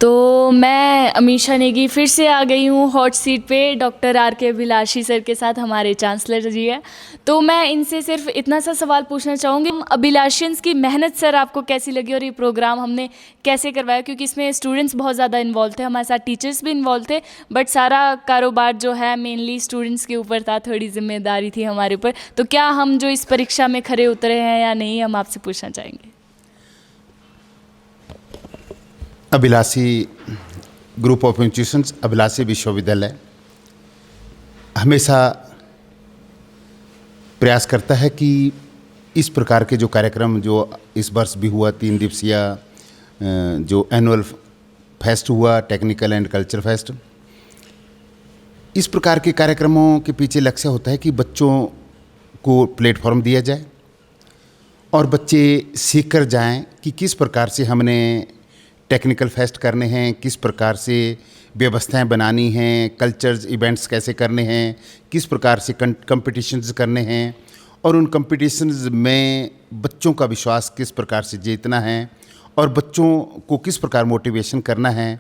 तो मैं अमीशा नेगी फिर से आ गई हूँ हॉट सीट पे डॉक्टर आर के अभिलाषी सर के साथ, हमारे चांसलर जी है। तो मैं इनसे सिर्फ इतना सा सवाल पूछना चाहूँगी, अभिलाषियंस की मेहनत सर आपको कैसी लगी और ये प्रोग्राम हमने कैसे करवाया, क्योंकि इसमें स्टूडेंट्स बहुत ज़्यादा इन्वॉल्व थे, हमारे साथ टीचर्स भी इन्वॉल्व थे, बट सारा कारोबार जो है मेनली स्टूडेंट्स के ऊपर था, थोड़ी जिम्मेदारी थी हमारे ऊपर। तो क्या हम जो इस परीक्षा में खरे उतरे हैं या नहीं, हम आपसे पूछना चाहेंगे। अभिलाषी ग्रुप ऑफ इंस्टीट्यूशंस, अभिलाषी विश्वविद्यालय हमेशा प्रयास करता है कि इस प्रकार के जो कार्यक्रम जो इस वर्ष भी हुआ, 3 दिवसीय जो एनुअल फेस्ट हुआ, टेक्निकल एंड कल्चर फेस्ट, इस प्रकार के कार्यक्रमों के पीछे लक्ष्य होता है कि बच्चों को प्लेटफॉर्म दिया जाए और बच्चे सीख कर जाएँ कि किस प्रकार से हमने टेक्निकल फेस्ट करने हैं, किस प्रकार से व्यवस्थाएं बनानी हैं, कल्चर्स इवेंट्स कैसे करने हैं, किस प्रकार से कंपटीशंस करने हैं और उन कंपटीशंस में बच्चों का विश्वास किस प्रकार से जीतना है और बच्चों को किस प्रकार मोटिवेशन करना है।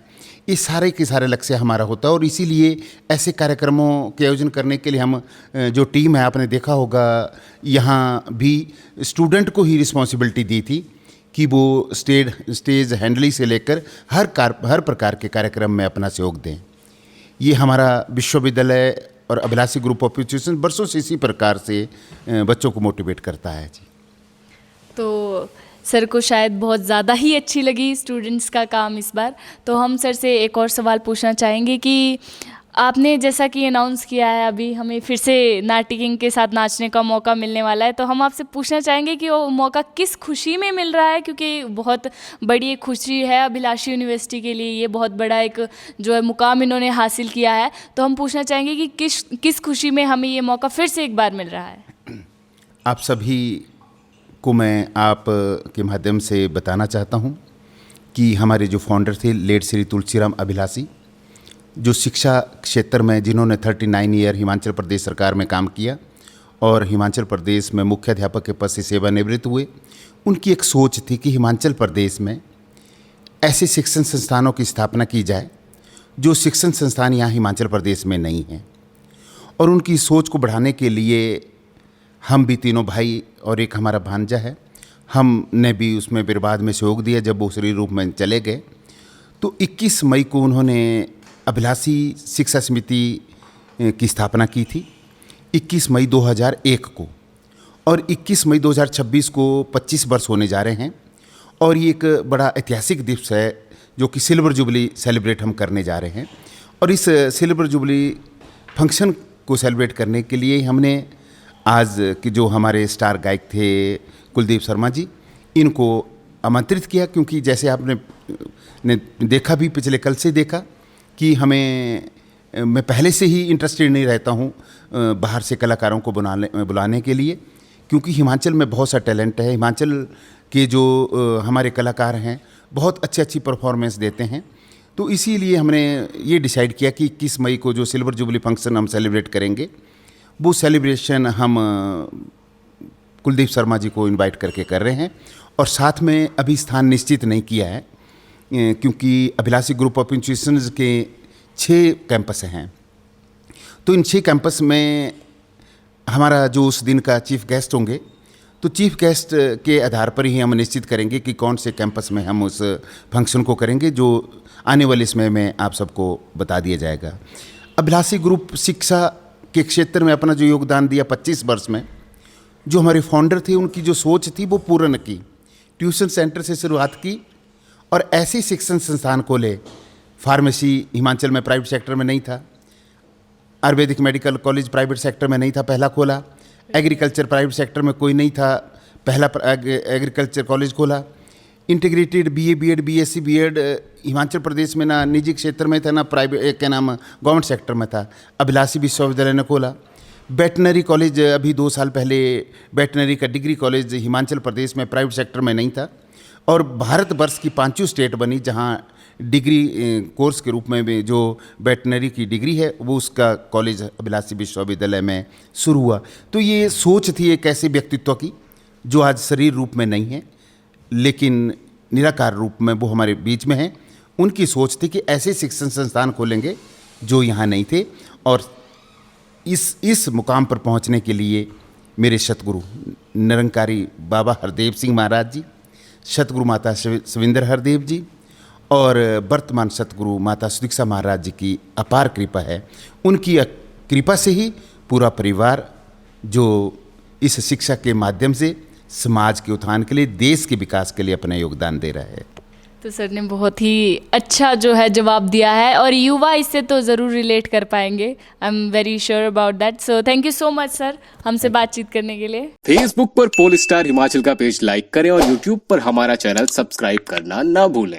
ये सारे के सारे लक्ष्य हमारा होता है और इसीलिए ऐसे कार्यक्रमों के आयोजन करने के लिए हम जो टीम है, आपने देखा होगा यहाँ भी स्टूडेंट को ही रिस्पॉन्सिबिलिटी दी थी कि वो स्टेज हैंडलिंग से लेकर हर प्रकार के कार्यक्रम में अपना सहयोग दें। ये हमारा विश्वविद्यालय और अभिलाषी ग्रुप ऑफ इंस्टीट्यूशन वर्षों से इसी प्रकार से बच्चों को मोटिवेट करता है जी। तो सर को शायद बहुत ज़्यादा ही अच्छी लगी स्टूडेंट्स का काम इस बार। तो हम सर से एक और सवाल पूछना चाहेंगे कि आपने जैसा कि अनाउंस किया है, अभी हमें फिर से नाटी किंग के साथ नाचने का मौका मिलने वाला है, तो हम आपसे पूछना चाहेंगे कि वो मौका किस खुशी में मिल रहा है, क्योंकि बहुत बड़ी एक खुशी है अभिलाषी यूनिवर्सिटी के लिए, ये बहुत बड़ा एक जो है मुकाम इन्होंने हासिल किया है। तो हम पूछना चाहेंगे कि किस खुशी में हमें ये मौका फिर से एक बार मिल रहा है। आप सभी को मैं आप के माध्यम से बताना चाहता हूँ कि हमारे जो फाउंडर थे लेट श्री तुलसीराम अभिलाषी, जो शिक्षा क्षेत्र में जिन्होंने 39 ईयर हिमाचल प्रदेश सरकार में काम किया और हिमाचल प्रदेश में मुख्य अध्यापक के पद से सेवानिवृत्त हुए, उनकी एक सोच थी कि हिमाचल प्रदेश में ऐसे शिक्षण संस्थानों की स्थापना की जाए जो शिक्षण संस्थान यहाँ हिमाचल प्रदेश में नहीं हैं। और उनकी सोच को बढ़ाने के लिए हम भी तीनों भाई और एक हमारा भांजा है, हमने भी उसमें बर्बाद में सहयोग दिया। जब वो शरीर रूप में चले गए तो 21 मई को उन्होंने अभिलाषी शिक्षा समिति की स्थापना की थी, 21 मई 2001 को, और 21 मई 2026 को 25 वर्ष होने जा रहे हैं। और ये एक बड़ा ऐतिहासिक दिवस है जो कि सिल्वर जुबली सेलिब्रेट हम करने जा रहे हैं। और इस सिल्वर जुबली फंक्शन को सेलिब्रेट करने के लिए हमने आज के जो हमारे स्टार गायक थे कुलदीप शर्मा जी, इनको आमंत्रित किया, क्योंकि जैसे आपने देखा भी, पिछले कल से देखा कि मैं पहले से ही इंटरेस्टेड नहीं रहता हूँ बाहर से कलाकारों को बुलाने के लिए, क्योंकि हिमाचल में बहुत सा टैलेंट है। हिमाचल के जो हमारे कलाकार हैं बहुत अच्छी परफॉर्मेंस देते हैं। तो इसीलिए हमने ये डिसाइड किया कि 21 मई को जो सिल्वर जुबली फंक्शन हम सेलिब्रेट करेंगे, वो सेलिब्रेशन हम कुलदीप शर्मा जी को इनवाइट करके कर रहे हैं। और साथ में अभी स्थान निश्चित नहीं किया है, क्योंकि अभिलाषी ग्रुप ऑफ इंस्टीट्यूशंस के 6 कैंपस हैं। तो इन 6 कैंपस में हमारा जो उस दिन का चीफ गेस्ट होंगे, तो चीफ गेस्ट के आधार पर ही हम निश्चित करेंगे कि कौन से कैंपस में हम उस फंक्शन को करेंगे, जो आने वाले समय में आप सबको बता दिया जाएगा। अभिलाषी ग्रुप शिक्षा के क्षेत्र में अपना जो योगदान दिया 25 वर्ष में, जो हमारे फाउंडर थे उनकी जो सोच थी वो पूर्ण की। ट्यूशन सेंटर से शुरुआत की और ऐसे शिक्षण संस्थान खोले। फार्मेसी हिमाचल में प्राइवेट सेक्टर में नहीं था, Ayurvedic medical college private sector में नहीं था, पहला खोला। एग्रीकल्चर प्राइवेट सेक्टर में कोई नहीं था, पहला एग्रीकल्चर कॉलेज खोला। Integrated BA BEd BSc BEd Himachal Pradesh में ना निजी क्षेत्र में था, ना प्राइवेट गवर्नमेंट सेक्टर में था, अभिलाषी विश्वविद्यालय ने खोला। वेटनरी कॉलेज अभी 2 साल पहले वेटनरी का डिग्री कॉलेज हिमाचल प्रदेश में प्राइवेट सेक्टर में नहीं था। और भारतवर्ष की 5 स्टेट बनी जहां डिग्री कोर्स के रूप में भी जो वेटनरी की डिग्री है वो उसका कॉलेज अभिलाषी विश्वविद्यालय में शुरू हुआ। तो ये सोच थी एक ऐसे व्यक्तित्व की जो आज शरीर रूप में नहीं है, लेकिन निराकार रूप में वो हमारे बीच में है। उनकी सोच थी कि ऐसे शिक्षण संस्थान खोलेंगे जो यहाँ नहीं थे। और इस मुकाम पर पहुँचने के लिए मेरे सतगुरु निरंकारी बाबा हरदेव सिंह महाराज जी, सतगुरु माता सविंदर हरदेव जी और वर्तमान सतगुरु माता सुदीक्षा महाराज जी की अपार कृपा है। उनकी कृपा से ही पूरा परिवार जो इस शिक्षा के माध्यम से समाज के उत्थान के लिए, देश के विकास के लिए अपना योगदान दे रहा है। तो सर ने बहुत ही अच्छा जो है जवाब दिया है और युवा इससे तो ज़रूर रिलेट कर पाएंगे। I am very sure about that. So thank you so much sir हमसे बातचीत करने के लिए। फेसबुक पर पोल स्टार हिमाचल का पेज लाइक करें और यूट्यूब पर हमारा चैनल सब्सक्राइब करना ना भूलें।